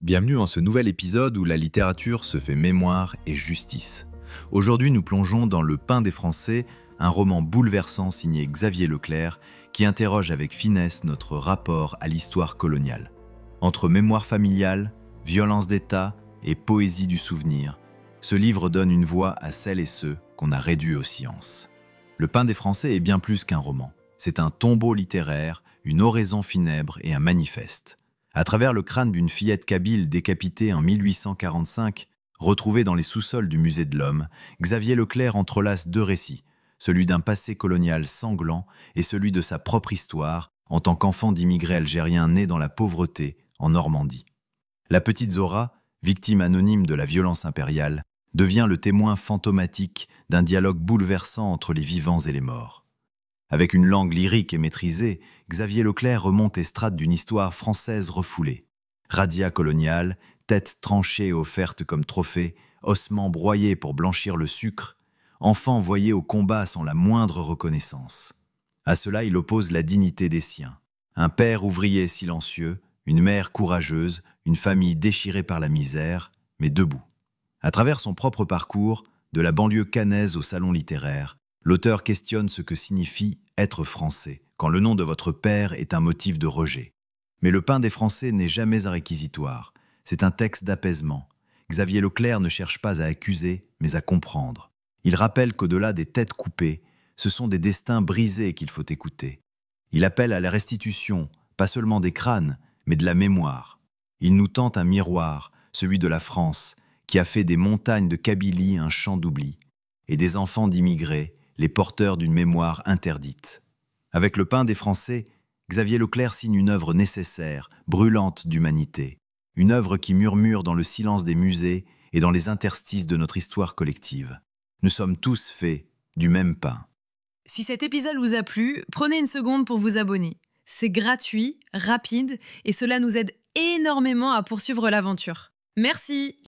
Bienvenue dans ce nouvel épisode où la littérature se fait mémoire et justice. Aujourd'hui, nous plongeons dans Le Pain des Français, un roman bouleversant signé Xavier Leclerc qui interroge avec finesse notre rapport à l'histoire coloniale. Entre mémoire familiale, violence d'État et poésie du souvenir, ce livre donne une voix à celles et ceux qu'on a réduits aux silences. Le Pain des Français est bien plus qu'un roman. C'est un tombeau littéraire, une oraison funèbre et un manifeste. À travers le crâne d'une fillette kabyle décapitée en 1845, retrouvée dans les sous-sols du Musée de l'Homme, Xavier Leclerc entrelace deux récits, celui d'un passé colonial sanglant et celui de sa propre histoire en tant qu'enfant d'immigrés algériens nés dans la pauvreté en Normandie. La petite Zora, victime anonyme de la violence impériale, devient le témoin fantomatique d'un dialogue bouleversant entre les vivants et les morts. Avec une langue lyrique et maîtrisée, Xavier Leclerc remonte estrade d'une histoire française refoulée. Radia coloniale, tête tranchée et offerte comme trophée, ossements broyés pour blanchir le sucre, enfants voyés au combat sans la moindre reconnaissance. À cela, il oppose la dignité des siens. Un père ouvrier silencieux, une mère courageuse, une famille déchirée par la misère, mais debout. À travers son propre parcours, de la banlieue caennaise au salon littéraire, l'auteur questionne ce que signifie être français, quand le nom de votre père est un motif de rejet. Mais Le Pain des Français n'est jamais un réquisitoire. C'est un texte d'apaisement. Xavier Leclerc ne cherche pas à accuser, mais à comprendre. Il rappelle qu'au-delà des têtes coupées, ce sont des destins brisés qu'il faut écouter. Il appelle à la restitution, pas seulement des crânes, mais de la mémoire. Il nous tend un miroir, celui de la France, qui a fait des montagnes de Kabylie un champ d'oubli, et des enfants d'immigrés, les porteurs d'une mémoire interdite. Avec Le Pain des Français, Xavier Leclerc signe une œuvre nécessaire, brûlante d'humanité. Une œuvre qui murmure dans le silence des musées et dans les interstices de notre histoire collective. Nous sommes tous faits du même pain. Si cet épisode vous a plu, prenez une seconde pour vous abonner. C'est gratuit, rapide et cela nous aide énormément à poursuivre l'aventure. Merci!